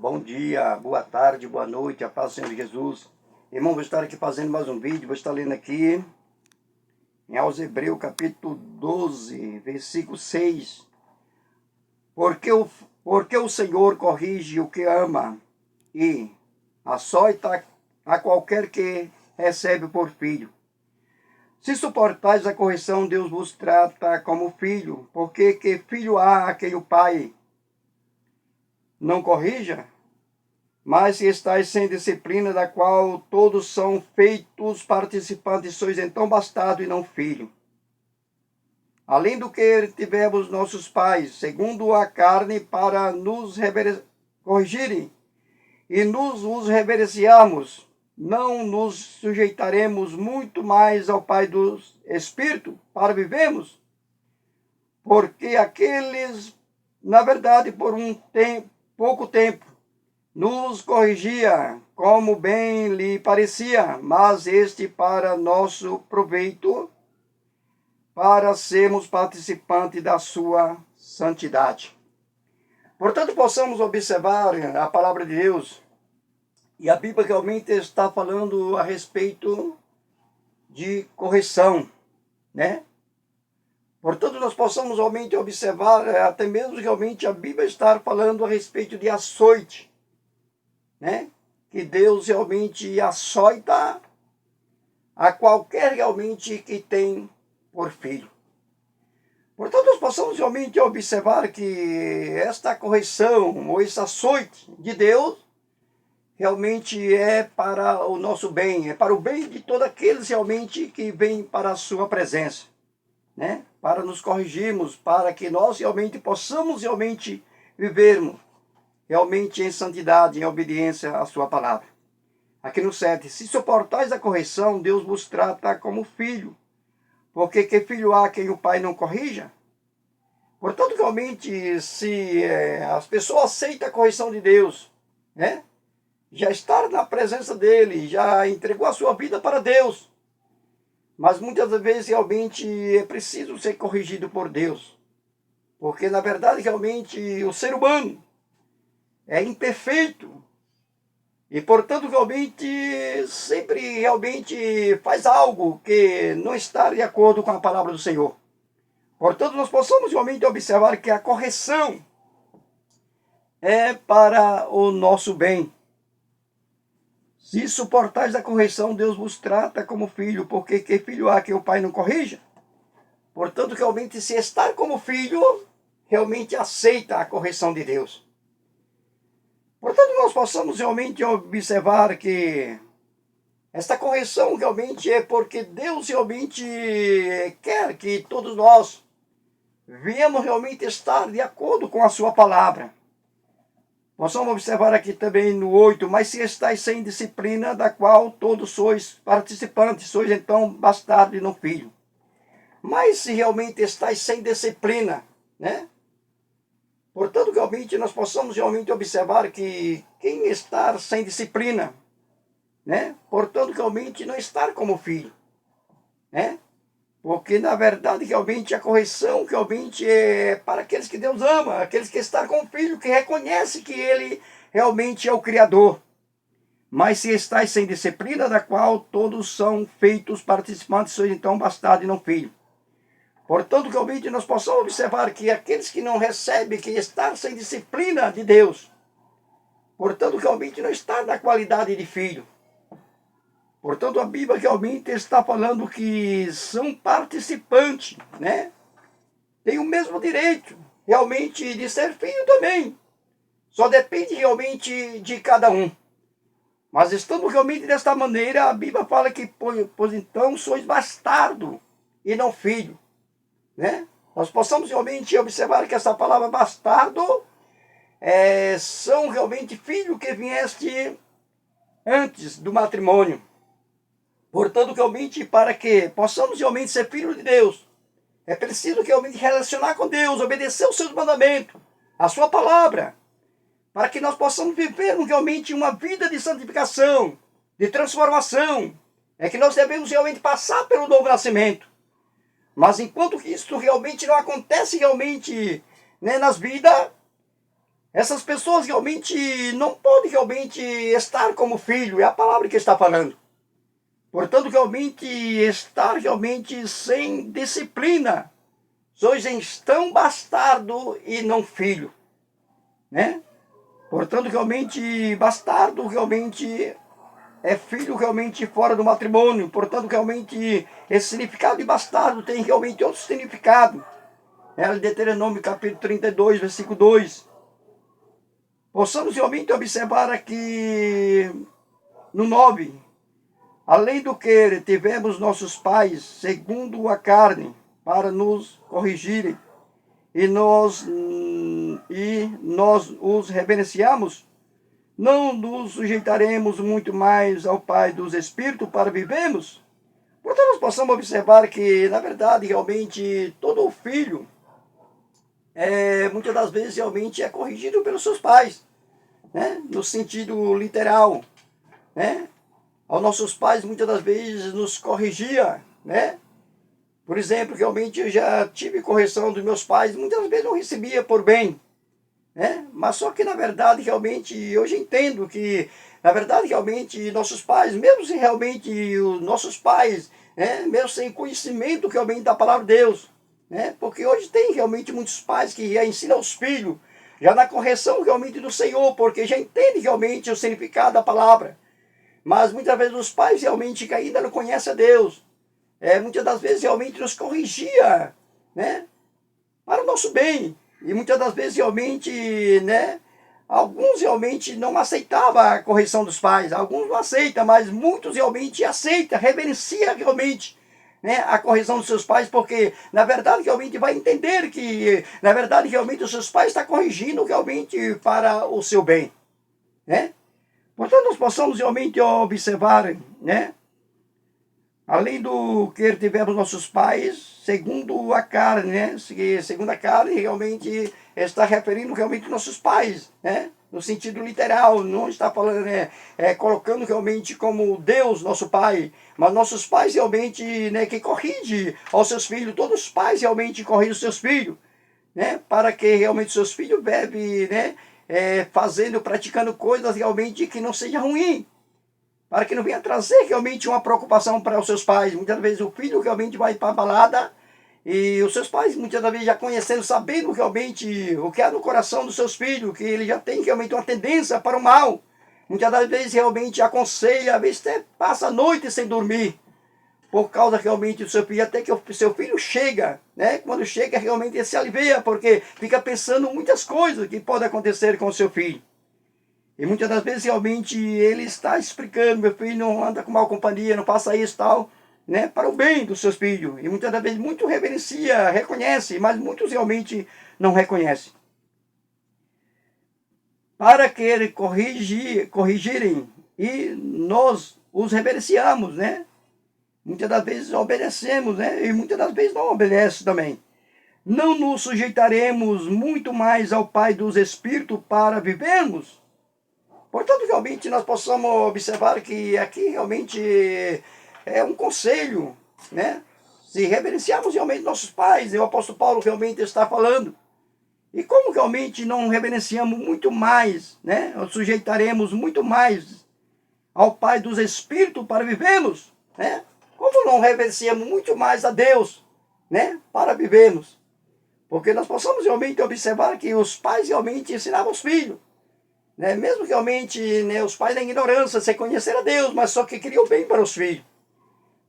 bom dia, boa tarde, boa noite, a paz do Senhor Jesus. Irmão, vou estar aqui fazendo mais um vídeo, vou estar lendo aqui em aos Hebreus capítulo 12, versículo 6. Porque o Senhor corrige o que ama e açoita a qualquer que recebe por filho. Se suportais a correção, Deus vos trata como filho, porque que filho há a quem o Pai não corrija? Mas se estáis sem disciplina, da qual todos são feitos participantes, sois então bastardo e não filho. Além do que tivemos nossos pais, segundo a carne, para nos corrigirem, e nos os reverenciarmos, não nos sujeitaremos muito mais ao Pai do Espírito, para vivermos? Porque aqueles, na verdade, por pouco tempo, nos corrigia como bem lhe parecia, mas este para nosso proveito, para sermos participantes da sua santidade. Portanto, possamos observar a palavra de Deus, e a Bíblia realmente está falando a respeito de correção, né? Portanto, nós possamos realmente observar, até mesmo realmente a Bíblia está falando a respeito de açoite, né? Que Deus realmente açoita a qualquer realmente que tem por filho. Portanto, nós possamos realmente observar que esta correção ou esse açoite de Deus realmente é para o nosso bem, é para o bem de todos aqueles realmente que vêm para a sua presença, né? Para nos corrigirmos, para que nós realmente possamos realmente vivermos realmente em santidade, em obediência à sua palavra. Aqui no 7, se suportais a correção, Deus vos trata como filho, porque que filho há quem o pai não corrija? Portanto, realmente, se as pessoas aceitam a correção de Deus, né? Já está na presença dele, já entregou a sua vida para Deus, mas muitas vezes realmente é preciso ser corrigido por Deus, porque na verdade realmente o ser humano é imperfeito e portanto realmente sempre realmente faz algo que não está de acordo com a palavra do Senhor. Portanto, nós possamos realmente observar que a correção é para o nosso bem. Se suportais a correção, Deus vos trata como filho, porque que filho há que o pai não corrija? Portanto, realmente, se estar como filho, realmente aceita a correção de Deus. Portanto, nós possamos realmente observar que esta correção realmente é porque Deus realmente quer que todos nós venhamos realmente estar de acordo com a sua palavra. Nós vamos observar aqui também no 8, mas se estáis sem disciplina, da qual todos sois participantes, sois então bastardo e não filho. Mas se realmente estáis sem disciplina, né? Portanto, realmente nós possamos realmente observar que quem está sem disciplina, né? Portanto, realmente não estar como filho, né? Porque, na verdade, realmente a correção realmente é para aqueles que Deus ama, aqueles que estão com o Filho, que reconhece que Ele realmente é o Criador. Mas se estáis sem disciplina, da qual todos são feitos participantes, sois então bastardo e não filho. Portanto, realmente nós possamos observar que aqueles que não recebem, que estão sem disciplina de Deus, portanto, realmente não está na qualidade de filho. Portanto, a Bíblia realmente está falando que são participantes, né? Tem o mesmo direito, realmente, de ser filho também. Só depende realmente de cada um. Mas estando realmente desta maneira, a Bíblia fala que, pois então, sois bastardo e não filho, né? Nós possamos realmente observar que essa palavra bastardo são realmente filho que vieste antes do matrimônio. Portanto, realmente, para que possamos realmente ser filhos de Deus, é preciso realmente relacionar com Deus, obedecer os seus mandamentos, a sua palavra, para que nós possamos viver realmente uma vida de santificação, de transformação. É que nós devemos realmente passar pelo novo nascimento. Mas enquanto isso realmente não acontece realmente, né, nas vidas, Essas pessoas realmente não podem realmente estar como filho, é a palavra que está falando. Portanto, realmente estar realmente sem disciplina. Sois estão bastardo e não filho, né? Portanto, realmente bastardo realmente é filho realmente fora do matrimônio. Portanto, realmente esse significado de bastardo tem realmente outro significado. É Deuteronômio capítulo 32, versículo 2. Possamos realmente observar aqui no 9. Além do que tivemos nossos pais, segundo a carne, para nos corrigirem, e nós os reverenciamos, não nos sujeitaremos muito mais ao Pai dos Espíritos para vivermos? Portanto, nós possamos observar que, na verdade, realmente, todo filho, muitas das vezes, realmente é corrigido pelos seus pais, né? No sentido literal, né? Aos nossos pais, muitas das vezes, nos corrigia, né? Por exemplo, realmente eu já tive correção dos meus pais, muitas vezes não recebia por bem, né? Mas só que, na verdade, realmente, hoje entendo que, na verdade, realmente, nossos pais, mesmo se realmente os nossos pais, né, mesmo sem conhecimento realmente da palavra de Deus, né? Porque hoje tem realmente muitos pais que já ensinam aos filhos, já na correção realmente do Senhor, porque já entende realmente o significado da palavra. Mas muitas vezes os pais realmente que ainda não conhecem a Deus, muitas das vezes realmente nos corrigia, né, para o nosso bem. E muitas das vezes realmente, né, alguns realmente não aceitavam a correção dos pais, alguns não aceitam, mas muitos realmente aceitam, reverencia realmente, né, a correção dos seus pais, porque na verdade realmente vai entender que na verdade realmente os seus pais estão corrigindo realmente para o seu bem, né? Portanto, nós possamos realmente observar, né, além do que tivemos nossos pais, segundo a carne, né? Segundo a carne, realmente está referindo realmente nossos pais, né? No sentido literal, não está falando, colocando realmente como Deus, nosso Pai, mas nossos pais realmente, né, que corrige aos seus filhos, todos os pais realmente corrigem os seus filhos, né? Para que realmente seus filhos bebem, né? Fazendo, praticando coisas realmente que não seja ruim, para que não venha trazer realmente uma preocupação para os seus pais. Muitas vezes o filho realmente vai para a balada e os seus pais, muitas vezes, já conhecendo, sabendo realmente o que há no coração dos seus filhos, que ele já tem realmente uma tendência para o mal. Muitas das vezes realmente aconselha, às vezes até passa a noite sem dormir, por causa realmente do seu filho, até que o seu filho chega, né? Quando chega realmente ele se alivia, porque fica pensando muitas coisas que podem acontecer com o seu filho. E muitas das vezes realmente ele está explicando, meu filho não anda com mal companhia, não faça isso e tal, né, para o bem dos seus filhos. E muitas das vezes muito reverencia, reconhece, mas muitos realmente não reconhecem. Para que ele corrigirem e nós os reverenciamos, né? Muitas das vezes obedecemos, né? E muitas das vezes não obedece também. Não nos sujeitaremos muito mais ao Pai dos Espíritos para vivermos? Portanto, realmente nós possamos observar que aqui realmente é um conselho, né? Se reverenciarmos realmente nossos pais, e o apóstolo Paulo realmente está falando. E como realmente não reverenciamos muito mais, né? Ou sujeitaremos muito mais ao Pai dos Espíritos para vivermos, né? Como não reverenciamos muito mais a Deus, né? Para vivermos. Porque nós possamos realmente observar que os pais realmente ensinavam os filhos, né? Mesmo realmente, né, os pais na ignorância, sem conhecer a Deus, mas só que queriam bem para os filhos.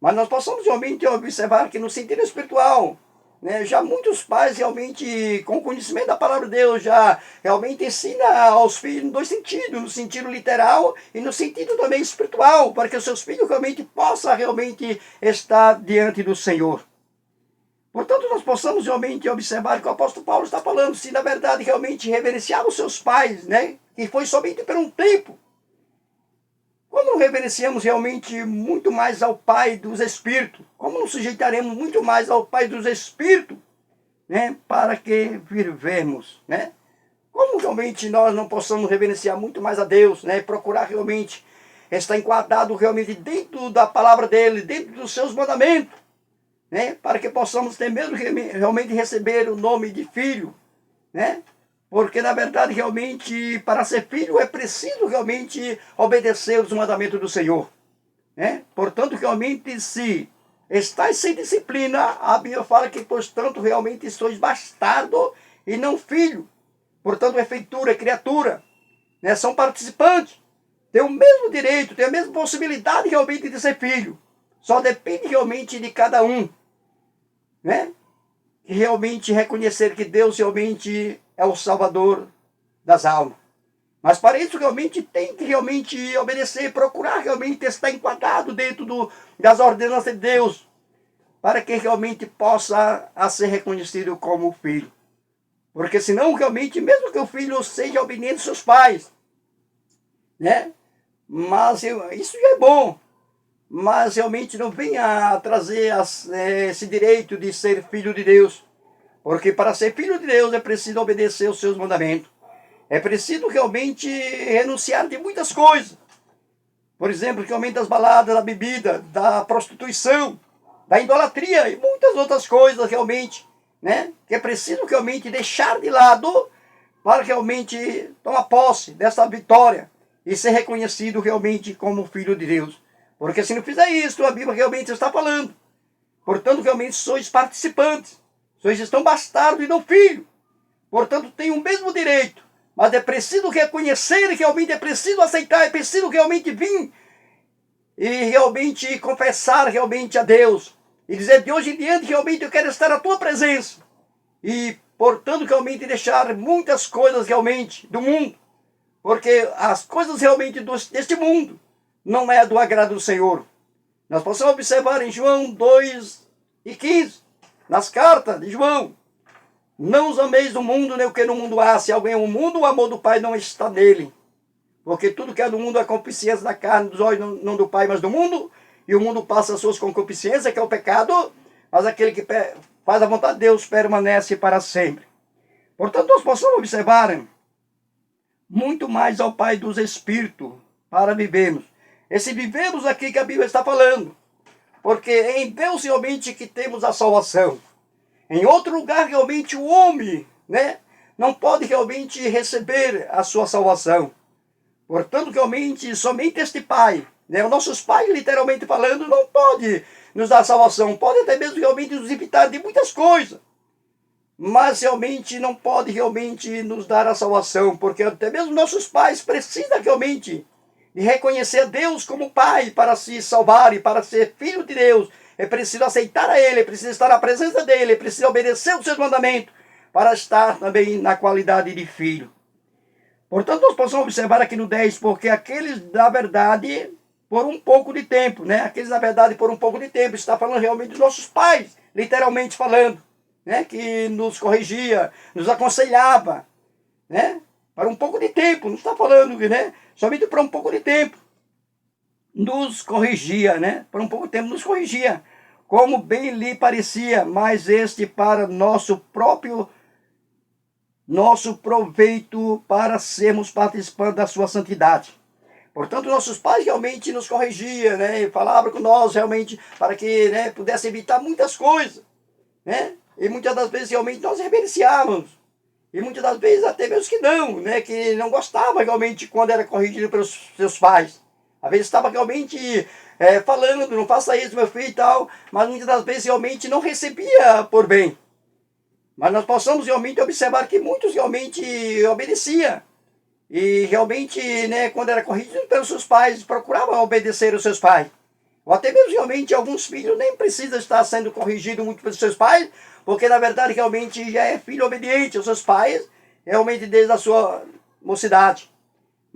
Mas nós possamos realmente observar que no sentido espiritual, né, já muitos pais realmente, com conhecimento da palavra de Deus, já realmente ensina aos filhos em dois sentidos, no sentido literal e no sentido também espiritual, para que os seus filhos realmente possam realmente estar diante do Senhor. Portanto, nós possamos realmente observar que o apóstolo Paulo está falando, se na verdade realmente reverenciar os seus pais, né, que foi somente por um tempo, como não reverenciamos realmente muito mais ao Pai dos Espíritos? Como nos sujeitaremos muito mais ao Pai dos Espíritos, né, para que vivemos, né? Como realmente nós não possamos reverenciar muito mais a Deus, né, procurar realmente estar enquadrado realmente dentro da palavra dele, dentro dos seus mandamentos, né, para que possamos ter mesmo realmente receber o nome de filho, né? Porque, na verdade, realmente, para ser filho é preciso realmente obedecer os mandamentos do Senhor. Né? Portanto, realmente, se estáis sem disciplina, a Bíblia fala que, portanto, realmente sois bastardo e não filho. Portanto, é feitura, é criatura. Né? São participantes. Tem o mesmo direito, tem a mesma possibilidade realmente de ser filho. Só depende realmente de cada um. Né? E realmente reconhecer que Deus realmente é o Salvador das almas. Mas para isso realmente tem que realmente obedecer, procurar realmente estar enquadrado dentro das ordenanças de Deus, para que realmente possa ser reconhecido como filho. Porque senão realmente, mesmo que o filho seja obediente aos seus pais, né? Mas isso já é bom, mas realmente não venha a trazer esse direito de ser filho de Deus. Porque para ser filho de Deus é preciso obedecer os seus mandamentos. É preciso realmente renunciar de muitas coisas. Por exemplo, realmente das baladas, da bebida, da prostituição, da idolatria e muitas outras coisas realmente, né? Que é preciso realmente deixar de lado para realmente tomar posse dessa vitória e ser reconhecido realmente como filho de Deus. Porque se não fizer isso, a Bíblia realmente está falando. Portanto, realmente sois participantes. Sois estão bastardo e não filho. Portanto, tem o mesmo direito. Mas é preciso reconhecer, realmente é preciso aceitar, é preciso realmente vir e realmente confessar realmente a Deus. E dizer, de hoje em diante, realmente eu quero estar na tua presença. E, portanto, realmente deixar muitas coisas realmente do mundo. Porque as coisas realmente deste mundo não é do agrado do Senhor. Nós possamos observar em João 2:15, nas cartas de João. Não os ameis do mundo, nem o que no mundo há. Se alguém é o mundo, o amor do Pai não está nele. Porque tudo que é do mundo é concupiscência da carne, dos olhos, não do Pai, mas do mundo. E o mundo passa as suas concupiscências, que é o pecado. Mas aquele que faz a vontade de Deus permanece para sempre. Portanto, nós possamos observar muito mais ao Pai dos Espíritos para vivermos. Esse vivemos aqui que a Bíblia está falando. Porque é em Deus realmente que temos a salvação. Em outro lugar, realmente, o homem, né, não pode realmente receber a sua salvação. Portanto, realmente, somente este Pai, né, os nossos pais, literalmente falando, não pode nos dar salvação. Pode até mesmo realmente nos evitar de muitas coisas. Mas realmente não pode realmente nos dar a salvação. Porque até mesmo nossos pais precisam realmente de reconhecer a Deus como Pai para se salvar e para ser filho de Deus. É preciso aceitar a Ele, é preciso estar na presença dEle, é preciso obedecer os seus mandamentos para estar também na qualidade de filho. Portanto, nós possamos observar aqui no 10, porque aqueles, na verdade, por um pouco de tempo, né? Aqueles, na verdade, por um pouco de tempo, está falando realmente dos nossos pais, literalmente falando, né? Que nos corrigia, nos aconselhava, né? Para um pouco de tempo, não está falando, né? Somente por um pouco de tempo. Nos corrigia, né? Por um pouco tempo nos corrigia, como bem lhe parecia, mas este para nosso proveito, para sermos participantes da sua santidade. Portanto, nossos pais realmente nos corrigiam, né? E falavam com nós realmente para que, né, pudesse evitar muitas coisas, né? E muitas das vezes realmente nós reverenciávamos. E muitas das vezes até mesmo que não, né? Que não gostava realmente quando era corrigido pelos seus pais. Às vezes estava realmente falando, não faça isso, meu filho e tal, mas muitas das vezes realmente não recebia por bem. Mas nós possamos realmente observar que muitos realmente obedeciam. E realmente, né, quando era corrigido pelos seus pais, procuravam obedecer os seus pais. Ou até mesmo realmente alguns filhos nem precisam estar sendo corrigidos muito pelos seus pais, porque na verdade realmente já é filho obediente aos seus pais, realmente desde a sua mocidade.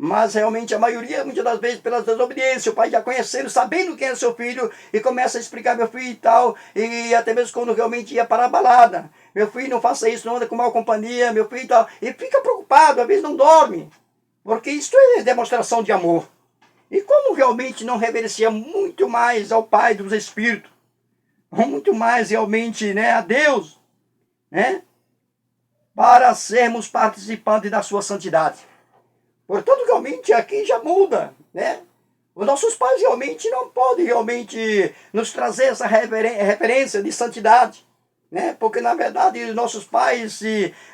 Mas realmente a maioria, muitas das vezes, pela desobediência, o pai já conhecendo, sabendo quem é seu filho, e começa a explicar meu filho e tal, e até mesmo quando realmente ia para a balada. Meu filho, não faça isso, não anda com mal companhia, meu filho e tal. E fica preocupado, às vezes não dorme, porque isso é demonstração de amor. E como realmente não reverencia muito mais ao Pai dos Espíritos, muito mais realmente, né, a Deus, né, para sermos participantes da sua santidade. Portanto, realmente aqui já muda, né? Os nossos pais realmente não podem realmente nos trazer essa referência de santidade. né? Porque na verdade os nossos pais,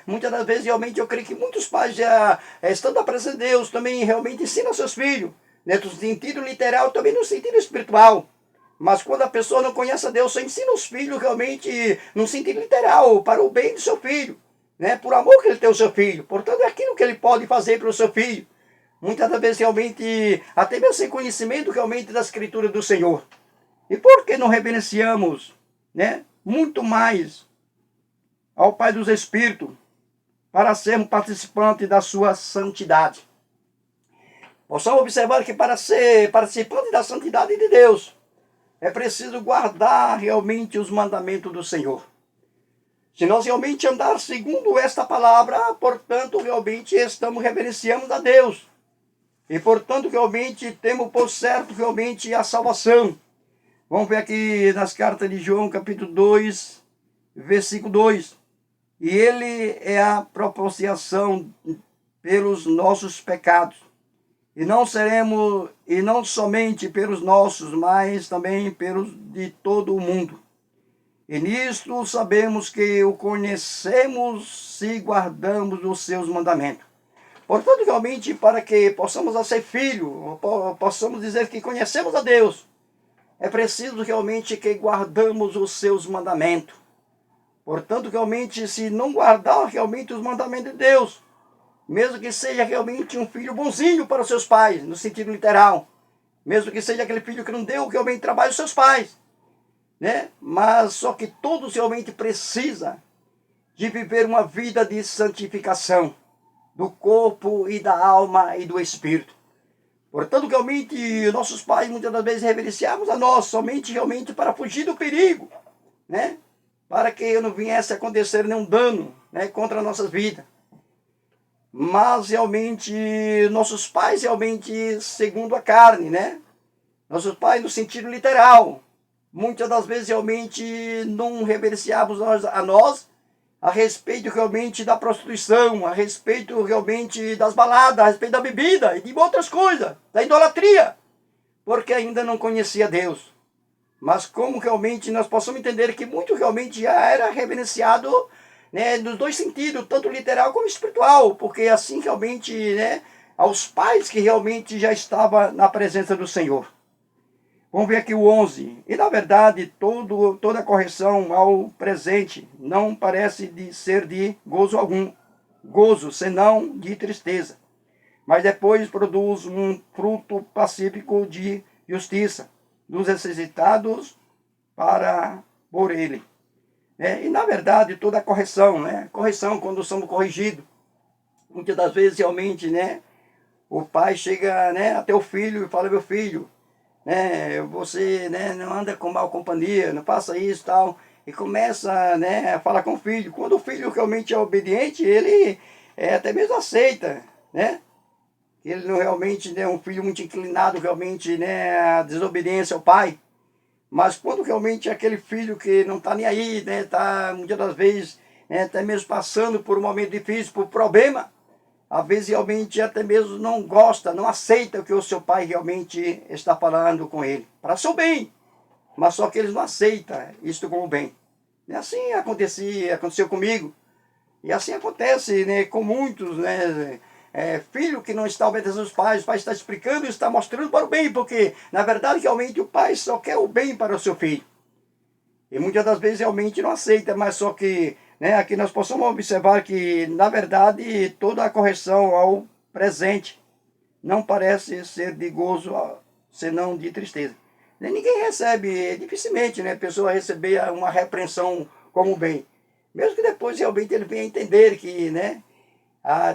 muitas das vezes realmente eu creio que muitos pais já estando na presença de Deus também realmente ensinam seus filhos, né? No sentido literal, também no sentido espiritual. Mas quando a pessoa não conhece a Deus, só ensina os filhos realmente no sentido literal, para o bem do seu filho, né? Por amor que ele tem o seu filho. Portanto, é aquilo que ele pode fazer para o seu filho. Muitas das vezes realmente, até mesmo sem conhecimento realmente da Escritura do Senhor. E por que não reverenciamos, né, muito mais ao Pai dos Espíritos para sermos participantes da sua santidade? Possamos observar que para ser participante da santidade de Deus, é preciso guardar realmente os mandamentos do Senhor. Se nós realmente andar segundo esta palavra, portanto, realmente estamos reverenciando a Deus. E, portanto, realmente temos por certo realmente a salvação. Vamos ver aqui nas cartas de João, capítulo 2, versículo 2. E ele é a propiciação pelos nossos pecados. E não somente pelos nossos, mas também pelos de todo o mundo. E nisto sabemos que o conhecemos se guardamos os seus mandamentos. Portanto, realmente, para que possamos ser filhos, possamos dizer que conhecemos a Deus, é preciso realmente que guardamos os seus mandamentos. Portanto, realmente, se não guardar realmente os mandamentos de Deus, mesmo que seja realmente um filho bonzinho para os seus pais, no sentido literal, mesmo que seja aquele filho que não deu realmente trabalho aos seus pais, né? Mas só que todos realmente precisam de viver uma vida de santificação do corpo e da alma e do espírito. Portanto, realmente, nossos pais muitas das vezes reverenciamos a nós somente realmente para fugir do perigo, né? Para que não viesse a acontecer nenhum dano, né, contra as nossas vidas. Mas realmente, nossos pais realmente segundo a carne, né? Nossos pais no sentido literal. Muitas das vezes realmente não reverenciamos a nós a respeito realmente da prostituição, a respeito realmente das baladas, a respeito da bebida e de outras coisas, da idolatria, porque ainda não conhecia Deus. Mas como realmente nós possamos entender que muito realmente já era reverenciado, né, nos dois sentidos, tanto literal como espiritual, porque assim realmente, né, aos pais que realmente já estavam na presença do Senhor. Vamos ver aqui o 11. E na verdade, toda correção ao presente não parece ser de gozo algum, gozo senão de tristeza. Mas depois produz um fruto pacífico de justiça dos necessitados por ele. E na verdade, toda correção, né? Correção, quando somos corrigidos, muitas das vezes realmente, né, o pai chega, né, até o filho e fala: meu filho, né, você, né, não anda com mal companhia, não faça isso e tal, e começa, né, a falar com o filho. Quando o filho realmente é obediente, ele até mesmo aceita, né? Ele não realmente é, né, um filho muito inclinado realmente, né, à desobediência ao pai. Mas quando realmente é aquele filho que não está nem aí, né, está muitas das vezes, né, até mesmo passando por um momento difícil, por problema, às vezes realmente até mesmo não gosta, não aceita o que o seu pai realmente está falando com ele, para seu bem, mas só que eles não aceitam isto como bem. E assim aconteceu comigo, e assim acontece, né, com muitos, né, filho que não está obedecendo os pais está explicando e está mostrando para o bem, porque na verdade realmente o pai só quer o bem para o seu filho. E muitas das vezes realmente não aceita, mas só que, né, aqui nós possamos observar que, na verdade, toda a correção ao presente não parece ser de gozo, senão de tristeza. Ninguém recebe, dificilmente, né, a pessoa receber uma repreensão como bem. Mesmo que depois realmente ele venha entender que, né,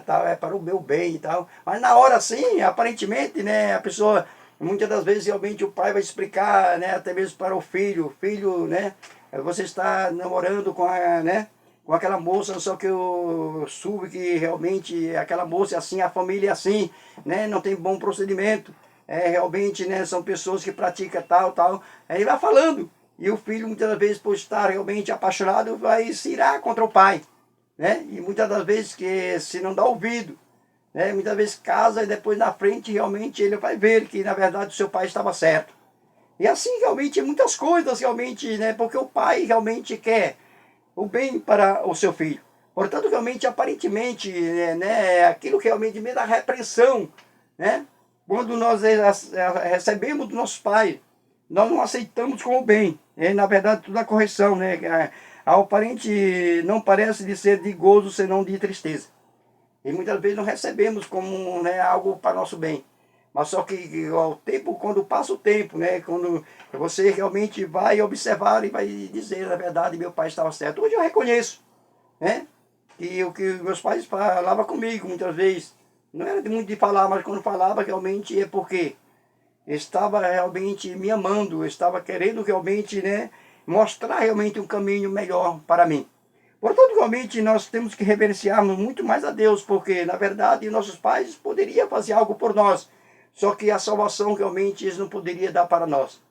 tal, é para o meu bem e tal. Mas na hora sim, aparentemente, né, a pessoa, muitas das vezes realmente o pai vai explicar, né, até mesmo para o filho, né, você está namorando né, com aquela moça, só que eu soube que realmente aquela moça é assim, a família é assim, né, não tem bom procedimento, realmente, né, são pessoas que praticam tal. Aí ele vai falando, e o filho muitas vezes por estar realmente apaixonado vai se irar contra o pai. Né? E muitas das vezes que se não dá ouvido, né? Muitas vezes casa e depois na frente realmente ele vai ver que na verdade o seu pai estava certo. E assim realmente muitas coisas realmente, né? Porque o pai realmente quer o bem para o seu filho. Portanto, realmente, aparentemente, né, aquilo que realmente me dá repreensão, né, quando nós recebemos dos nossos pais, nós não aceitamos como bem. Na verdade, tudo é correção, né? Ao parente não parece de ser de gozo, senão de tristeza. E muitas vezes não recebemos como, né, algo para nosso bem. Mas só que ao tempo, quando passa o tempo, né, quando você realmente vai observar e vai dizer, na verdade, meu pai estava certo. Hoje eu reconheço, né, que o que meus pais falavam comigo muitas vezes, não era muito de falar, mas quando falava realmente é porque estava realmente me amando, estava querendo realmente, né, mostrar realmente um caminho melhor para mim. Portanto, realmente nós temos que reverenciarmos muito mais a Deus, porque na verdade nossos pais poderiam fazer algo por nós, só que a salvação realmente eles não poderiam dar para nós.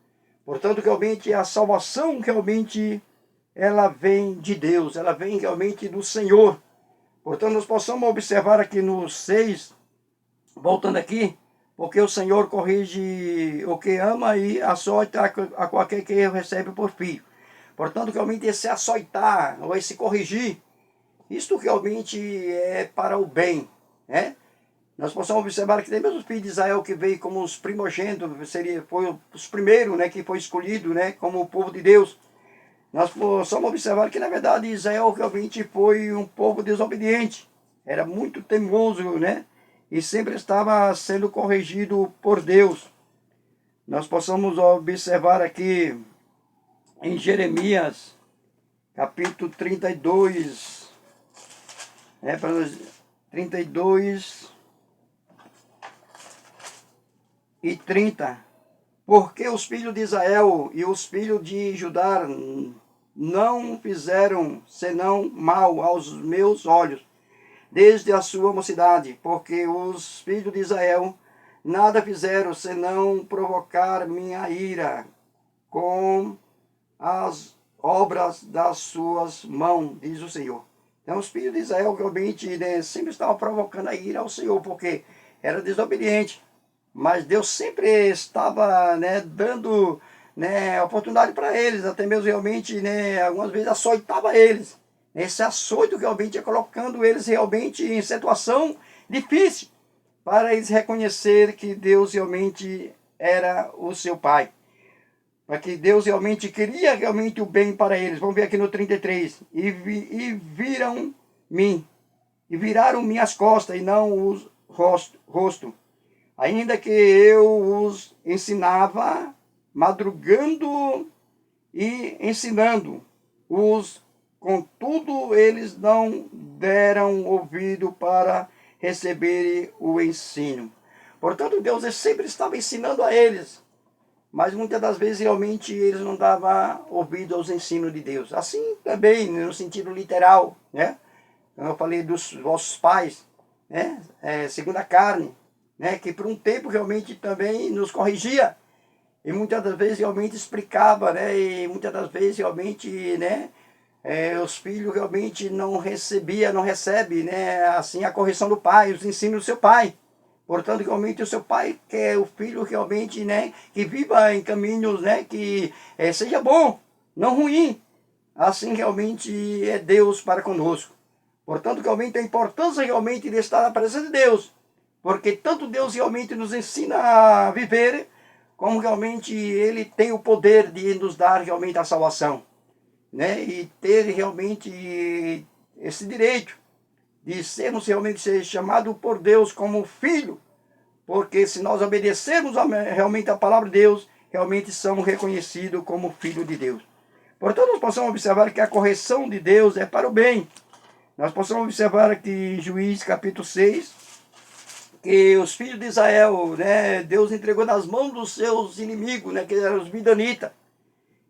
Portanto, realmente a salvação realmente ela vem de Deus, ela vem realmente do Senhor. Portanto, nós possamos observar aqui no 6, voltando aqui, porque o Senhor corrige o que ama e açoita a qualquer que recebe por filho. Portanto, realmente esse açoitar, ou esse corrigir, isto realmente é para o bem, né? Nós possamos observar que tem mesmo os filhos de Israel que veio como os primogênitos, foi os primeiros, né, que foi escolhido, né, como o povo de Deus. Nós possamos observar que, na verdade, Israel realmente foi um povo desobediente. Era muito teimoso, né? E sempre estava sendo corrigido por Deus. Nós possamos observar aqui em Jeremias, capítulo 32, né, 32 e 30. Porque os filhos de Israel e os filhos de Judá não fizeram senão mal aos meus olhos, desde a sua mocidade, porque os filhos de Israel nada fizeram senão provocar minha ira com as obras das suas mãos, diz o Senhor. Então os filhos de Israel realmente, né, sempre estavam provocando a ira ao Senhor, porque era desobediente. Mas Deus sempre estava, né, dando, né, oportunidade para eles, até mesmo realmente, né, algumas vezes açoitava eles. Esse açoito realmente ia colocando eles realmente em situação difícil, para eles reconhecer que Deus realmente era o seu Pai. Para que Deus realmente queria realmente o bem para eles. Vamos ver aqui no 33. E viram-me, e viraram minhas costas e não os rosto. Ainda que eu os ensinava, madrugando e ensinando-os, contudo eles não deram ouvido para receberem o ensino. Portanto, Deus sempre estava ensinando a eles, mas muitas das vezes realmente eles não davam ouvido aos ensinos de Deus. Assim também, no sentido literal, né? Como eu falei dos vossos pais, né? Segundo a carne, né, que por um tempo realmente também nos corrigia e muitas das vezes realmente explicava, né, e muitas das vezes realmente, né, os filhos realmente não recebe, né, assim a correção do pai, os ensinos do seu pai. Portanto, realmente o seu pai quer o filho realmente, né, que viva em caminhos, né, que seja bom, não ruim. Assim realmente é Deus para conosco. Portanto, realmente a importância realmente de estar na presença de Deus. Porque tanto Deus realmente nos ensina a viver, como realmente Ele tem o poder de nos dar realmente a salvação, né? E ter realmente esse direito de sermos realmente chamados por Deus como filho, porque se nós obedecermos realmente a palavra de Deus, realmente somos reconhecidos como filho de Deus. Portanto, nós possamos observar que a correção de Deus é para o bem. Nós possamos observar aqui em Juízes capítulo 6, que os filhos de Israel, né, Deus entregou nas mãos dos seus inimigos, né, que eram os Midanitas,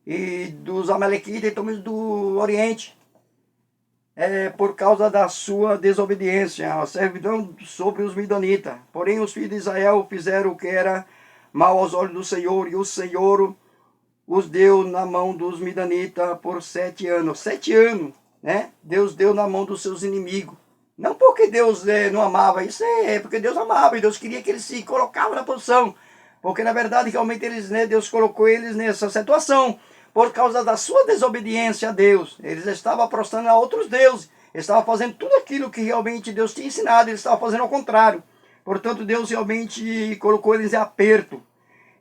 e dos Amalequitas e também do Oriente, por causa da sua desobediência, a servidão sobre os Midanitas. Porém, os filhos de Israel fizeram o que era mal aos olhos do Senhor, e o Senhor os deu na mão dos Midanitas por 7 anos. 7 anos, né? Deus deu na mão dos seus inimigos. Não porque Deus não amava, isso porque Deus amava e Deus queria que eles se colocavam na posição. Porque na verdade realmente eles, né, Deus colocou eles nessa situação. por causa da sua desobediência a Deus. Eles estavam prostrando a outros deuses. Eles estavam fazendo tudo aquilo que realmente Deus tinha ensinado. Eles estavam fazendo ao contrário. Portanto, Deus realmente colocou eles em aperto.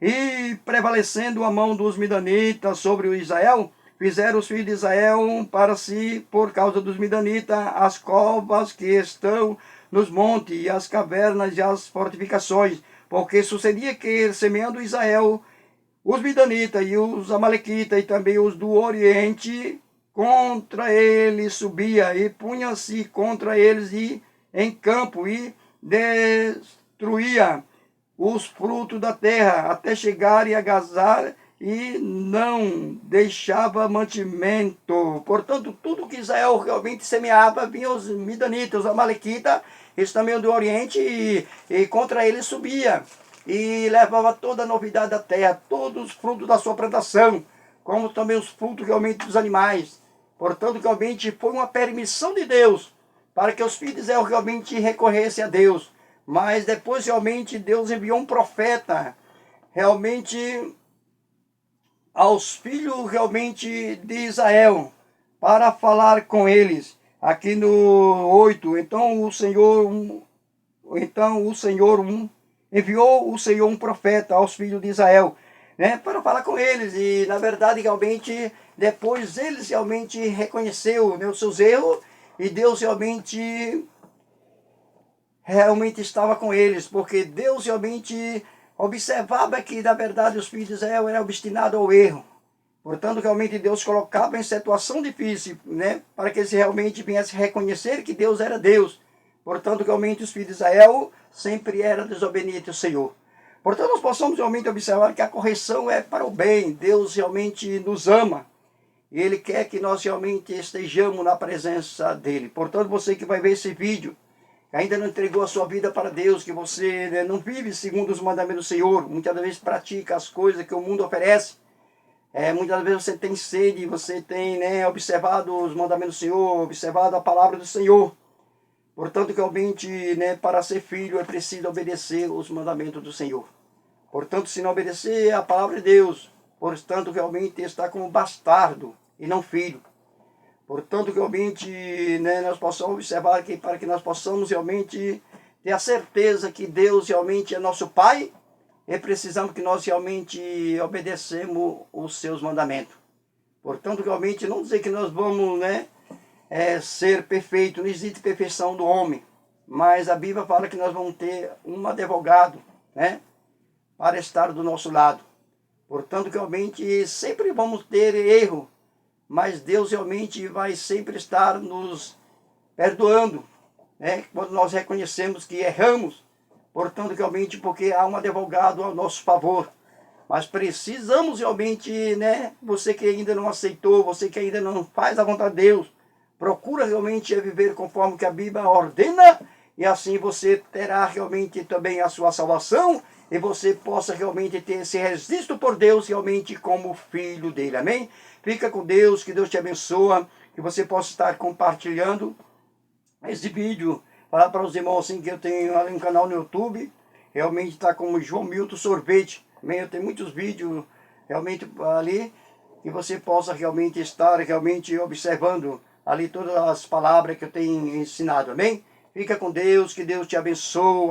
E prevalecendo a mão dos midanitas sobre o Israel, fizeram os filhos de Israel para si, por causa dos midanitas, as covas que estão nos montes, e as cavernas e as fortificações. Porque sucedia que, semeando Israel, os midanitas e os amalequitas e também os do Oriente, contra eles subia e punha-se contra eles e em campo e destruía os frutos da terra, até chegar e agazar, e não deixava mantimento. Portanto, tudo que Israel realmente semeava, vinha os midanitas, os amalequitas, eles também do Oriente, e contra eles subia, e levava toda a novidade da terra, todos os frutos da sua plantação, como também os frutos realmente dos animais. Portanto, realmente foi uma permissão de Deus, para que os filhos de Israel realmente recorressem a Deus. Mas depois realmente Deus enviou um profeta, realmente aos filhos realmente de Israel, para falar com eles. Aqui no 8, então o Senhor enviou o Senhor um profeta aos filhos de Israel, né, para falar com eles. E na verdade realmente depois eles realmente reconheceu, né, os seus erros, e Deus realmente estava com eles, porque Deus realmente observava que, na verdade, os filhos de Israel eram obstinados ao erro. Portanto, realmente Deus colocava em situação difícil, né, para que eles realmente viessem reconhecer que Deus era Deus. Portanto, realmente os filhos de Israel sempre eram desobedientes ao Senhor. Portanto, nós possamos realmente observar que a correção é para o bem. Deus realmente nos ama. E Ele quer que nós realmente estejamos na presença dEle. Portanto, você que vai ver esse vídeo, ainda não entregou a sua vida para Deus, que você, né, não vive segundo os mandamentos do Senhor, muitas vezes pratica as coisas que o mundo oferece, muitas vezes você tem sede, você tem, né, observado os mandamentos do Senhor, observado a palavra do Senhor. Portanto, realmente, né, para ser filho é preciso obedecer os mandamentos do Senhor. Portanto, se não obedecer a palavra de Deus, portanto, realmente está como bastardo e não filho. Portanto, realmente, né, nós possamos observar que, para que nós possamos realmente ter a certeza que Deus realmente é nosso Pai, precisamos que nós realmente obedecemos os seus mandamentos. Portanto, realmente, não dizer que nós vamos, né, ser perfeitos, não existe perfeição do homem, mas a Bíblia fala que nós vamos ter um advogado, né, para estar do nosso lado. Portanto, realmente, sempre vamos ter erro, mas Deus realmente vai sempre estar nos perdoando, né, quando nós reconhecemos que erramos. Portanto, realmente, porque há um advogado ao nosso favor. Mas precisamos realmente, né, você que ainda não aceitou, você que ainda não faz a vontade de Deus, procura realmente viver conforme que a Bíblia ordena, e assim você terá realmente também a sua salvação, e você possa realmente ter esse registro por Deus realmente como filho dele. Amém? Fica com Deus, que Deus te abençoe, que você possa estar compartilhando esse vídeo. Falar para os irmãos assim que eu tenho ali um canal no YouTube, realmente está como João Milton Sorvete. Amém? Eu tenho muitos vídeos realmente ali, que você possa realmente estar realmente observando ali todas as palavras que eu tenho ensinado. Amém? Fica com Deus, que Deus te abençoe.